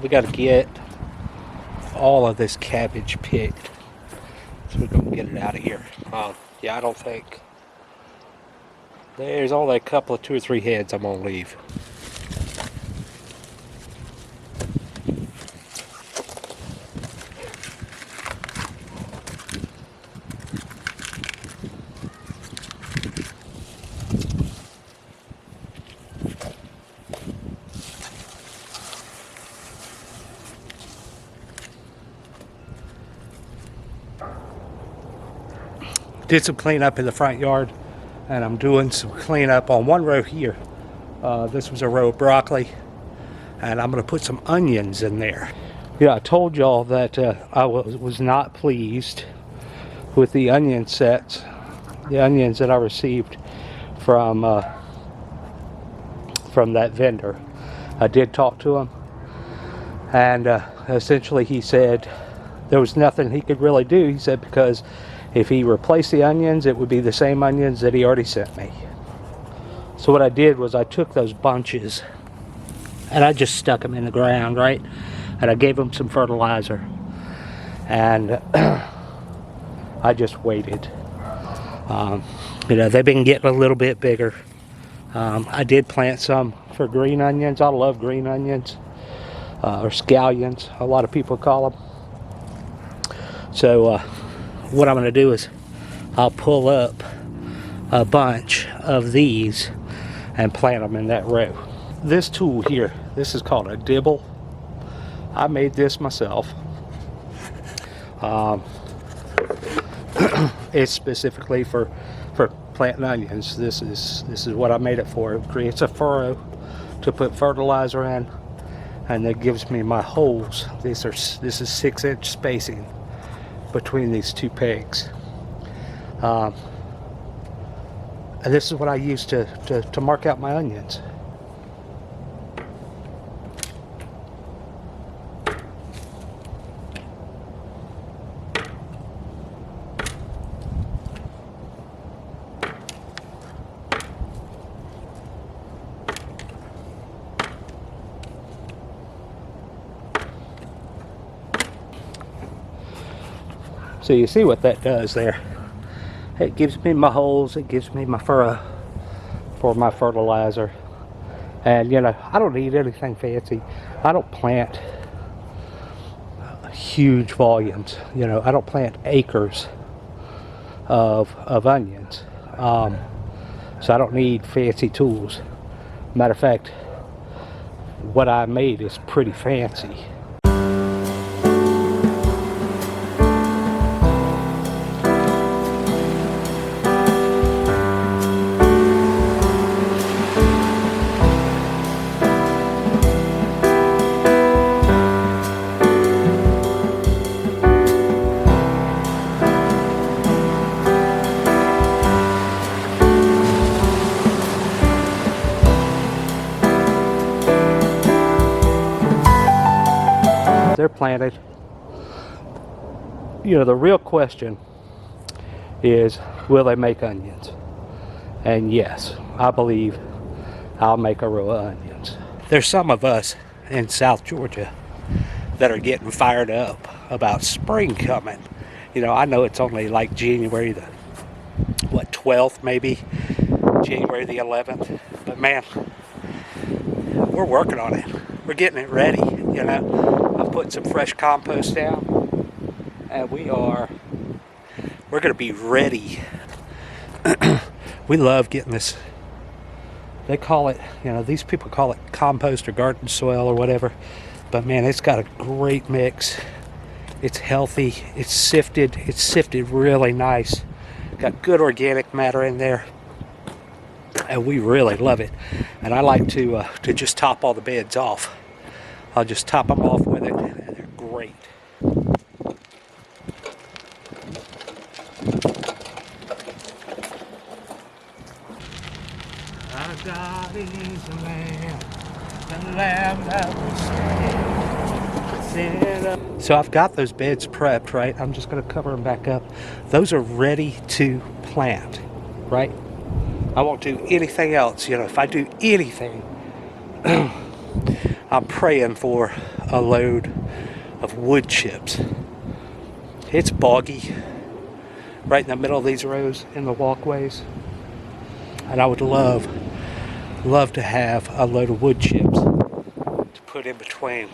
we got to get all of this cabbage picked. So we're going to get it out of here. Yeah, I don't think. There's only a couple of 2 or 3 heads I'm going to leave. Did some cleanup in the front yard, and I'm doing some cleanup on one row here. This was a row of broccoli, and I'm going to put some onions in there. Yeah, I told y'all that I was not pleased with the onion sets, the onions that I received from that vendor. I did talk to him, and essentially he said there was nothing he could really do. He said because if he replaced the onions, it would be the same onions that he already sent me. So what I did was I took those bunches and I just stuck them in the ground, right? And I gave them some fertilizer. And I just waited. You know, they've been getting a little bit bigger. I did plant some for green onions. I love green onions. Or scallions, a lot of people call them. So, what I'm going to do is I'll pull up a bunch of these and plant them in that row. This tool here, this is called a dibble. I made this myself. It's specifically for planting onions. This is what I made it for. It creates a furrow to put fertilizer in, and that gives me my holes. This is 6-inch spacing between these 2 pegs. And this is what I use to mark out my onions. So you see what that does there. It gives me my holes, it gives me my furrow for my fertilizer. And you know, I don't need anything fancy. I don't plant huge volumes. You know, I don't plant acres of onions. So I don't need fancy tools. Matter of fact, what I made is pretty fancy. They're planted. You know, the real question is, will they make onions? And yes, I believe I'll make a row of onions. There's some of us in South Georgia that are getting fired up about spring coming. You know, I know it's only like January the 12th, maybe January the 11th, but man, we're working on it. We're getting it ready. You know, I've put some fresh compost down, and we're going to be ready. We love getting this. They call it, you know, these people call it compost or garden soil or whatever, but man, it's got a great mix. It's healthy. It's sifted really nice. Got good organic matter in there, and we really love it. And I like to just top all the beds off. I'll just top them off with it, and they're great. Our God is the Lamb that was slain. So I've got those beds prepped, right? I'm just going to cover them back up. Those are ready to plant, right? I won't do anything else. You know, if I do anything, I'm praying for a load of wood chips. It's boggy right in the middle of these rows in the walkways, and I would love to have a load of wood chips to put in between.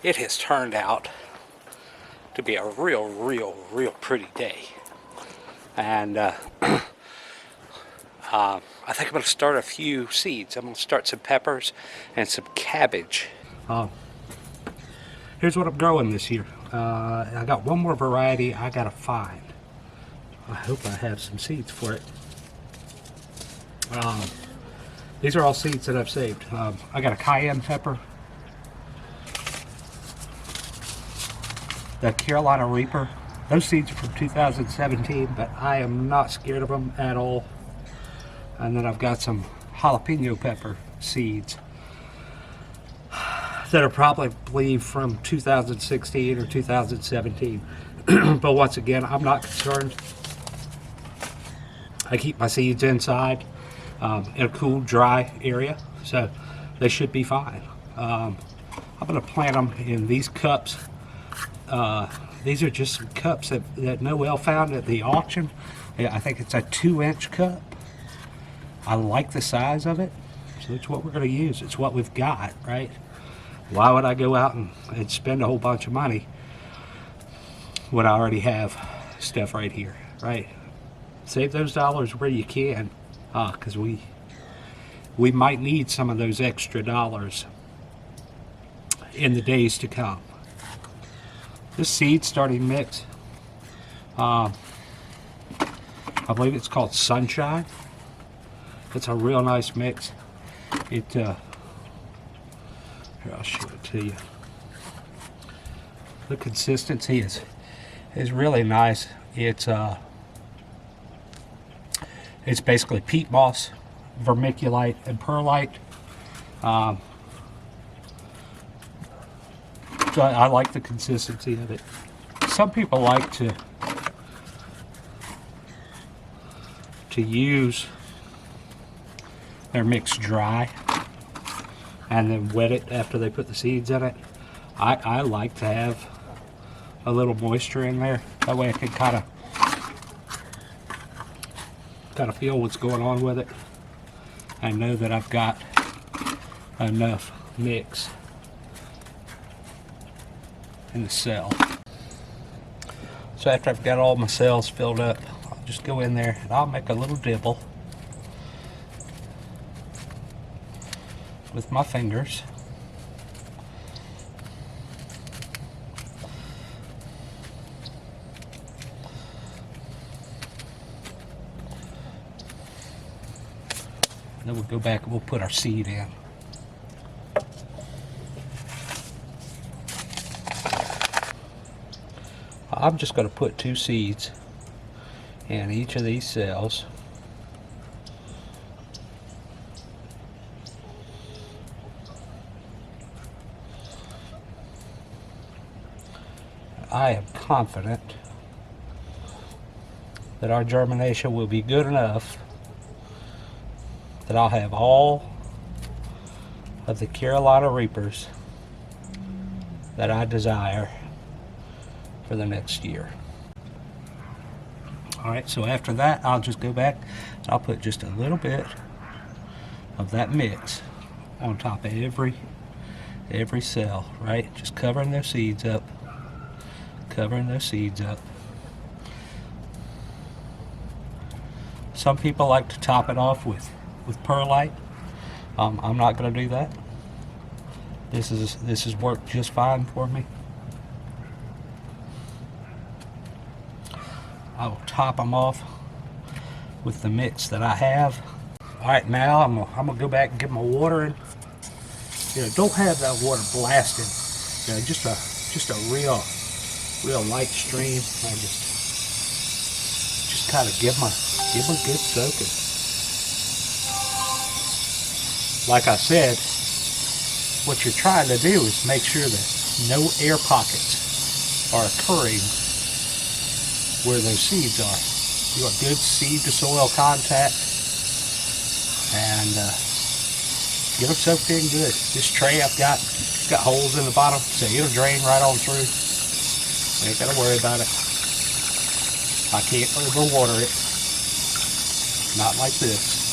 It has turned out to be a real pretty day, and I think I'm going to start a few seeds. I'm going to start some peppers and some cabbage. Here's what I'm growing this year. I got one more variety I got to find. I hope I have some seeds for it. These are all seeds that I've saved. I got a cayenne pepper, the Carolina Reaper. Those seeds are from 2017, but I am not scared of them at all. And then I've got some jalapeno pepper seeds that are probably from 2016 or 2017. But once again, I'm not concerned. I keep my seeds inside in a cool, dry area, so they should be fine. I'm going to plant them in these cups. These are just some cups that Noel found at the auction. I think it's a 2-inch cup. I like the size of it, so it's what we're going to use. It's what we've got, right? Why would I go out and spend a whole bunch of money when I already have stuff right here, right? Save those dollars where you can, because we might need some of those extra dollars in the days to come. This seed starting mix, I believe it's called Sunshine. It's a real nice mix. Here, I'll show it to you. The consistency is really nice. It's basically peat moss, vermiculite, and perlite. So I like the consistency of it. Some people like to use their mix dry and then wet it after they put the seeds in it. I like to have a little moisture in there. That way I can kind of feel what's going on with it and know that I've got enough mix in the cell. So after I've got all my cells filled up, I'll just go in there and I'll make a little dibble with my fingers. Then we'll go back and we'll put our seed in. I'm just going to put 2 seeds in each of these cells. I am confident that our germination will be good enough that I'll have all of the Carolina Reapers that I desire for the next year. Alright, so after that I'll just go back and I'll put just a little bit of that mix on top of every cell, right? Just covering those seeds up. Covering those seeds up. Some people like to top it off with perlite. I'm not going to do that. This has worked just fine for me. I'll top them off with the mix that I have. All right, now I'm gonna go back and get my water in. You know, don't have that water blasted. You know, just a real light stream. I just kind of give them a good soaking. Like I said, what you're trying to do is make sure that no air pockets are occurring where those seeds are. You want good seed to soil contact, and get them soaked in good. This tray I've got holes in the bottom, so it'll drain right on through. Ain't gotta worry about it. I can't overwater it. Not like this.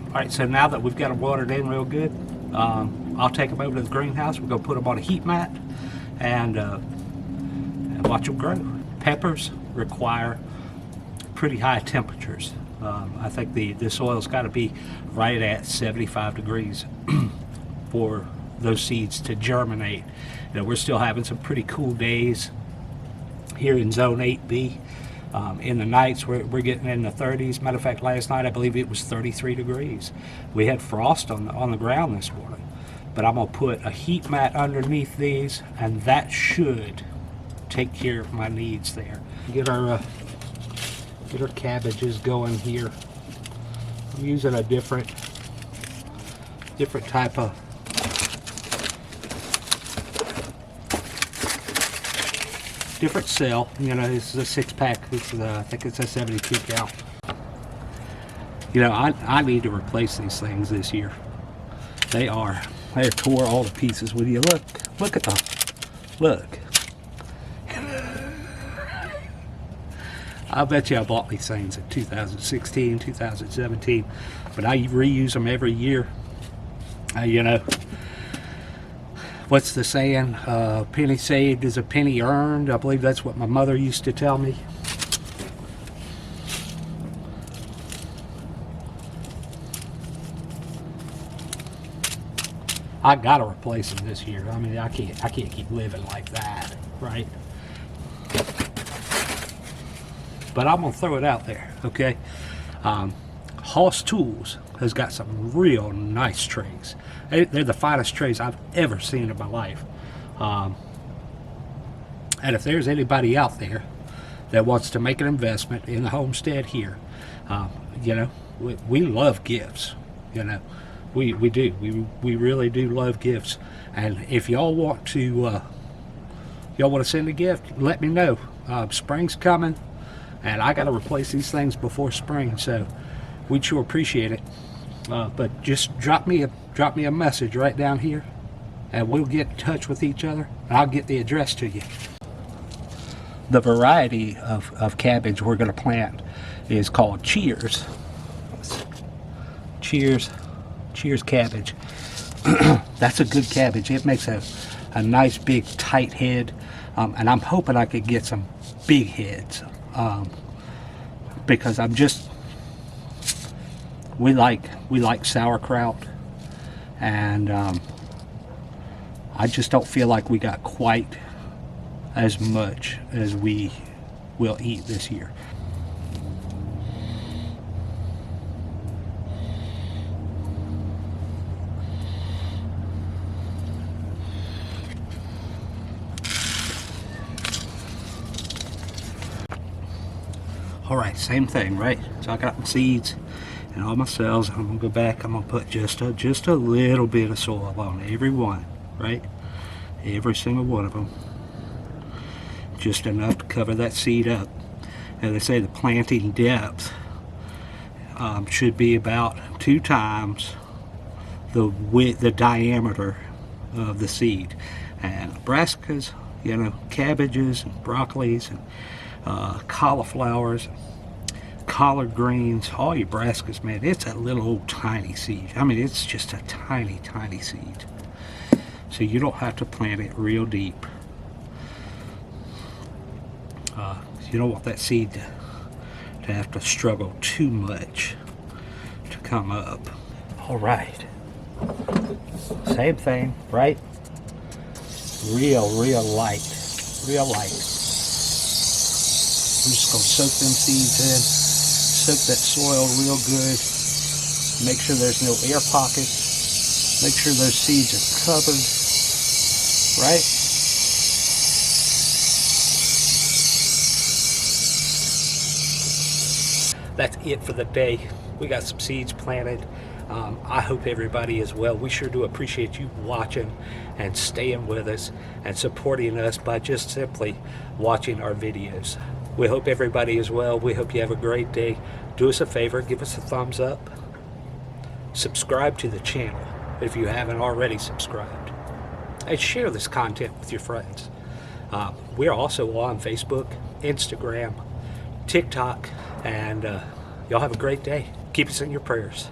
Alright, so now that we've got them watered in real good, I'll take them over to the greenhouse. We're going to put them on a heat mat and watch them grow. Peppers require pretty high temperatures. I think the soil's got to be right at 75 degrees for those seeds to germinate. You know, we're still having some pretty cool days here in Zone 8B. In the nights we're getting in the 30s. Matter of fact, last night I believe it was 33 degrees. We had frost on the ground this morning. But I'm gonna put a heat mat underneath these, and that should take care of my needs there. Get our cabbages going here. I'm using a different type of different cell. You know, this is a 6-pack. This is I think it's a 72 count. You know, I need to replace these things this year. They're tore all to pieces. Will you look at them? Look. I bet you I bought these things in 2016, 2017, but I reuse them every year. You know, what's the saying? Penny saved is a penny earned. I believe that's what my mother used to tell me. I gotta replace them this year. I mean, I can't keep living like that, right? But I'm gonna throw it out there, okay? Hoss Tools has got some real nice trays. They're the finest trays I've ever seen in my life. And if there's anybody out there that wants to make an investment in the homestead here, you know, we love gifts. You know, we do. We really do love gifts. And if y'all want to send a gift, let me know. Spring's coming, and I got to replace these things before spring, so we'd sure appreciate it. But just drop me a message right down here, and we'll get in touch with each other, and I'll get the address to you. The variety of cabbage we're going to plant is called Cheers. Cheers cabbage. That's a good cabbage. It makes a nice big tight head, and I'm hoping I could get some big heads, because we like sauerkraut, and I just don't feel like we got quite as much as we will eat this year. Alright, same thing, right? So I got my seeds and all my cells. I'm gonna go back, I'm gonna put just a little bit of soil on every one, right? Every single one of them. Just enough to cover that seed up. And they say the planting depth should be about 2 times the diameter of the seed. And brassicas, you know, cabbages and broccolis and cauliflowers, collard greens, all your brassicas, man, it's a little old tiny seed. I mean, it's just a tiny seed. So you don't have to plant it real deep. You don't want that seed to have to struggle too much to come up. All right. Same thing, right? Real light. Real light. We're just going to soak them seeds in. Soak that soil real good. Make sure there's no air pockets. Make sure those seeds are covered. Right? That's it for the day. We got some seeds planted. I hope everybody is well. We sure do appreciate you watching and staying with us and supporting us by just simply watching our videos. We hope everybody is well. We hope you have a great day. Do us a favor, give us a thumbs up. Subscribe to the channel if you haven't already subscribed. And share this content with your friends. We're also on Facebook, Instagram, TikTok, and y'all have a great day. Keep us in your prayers.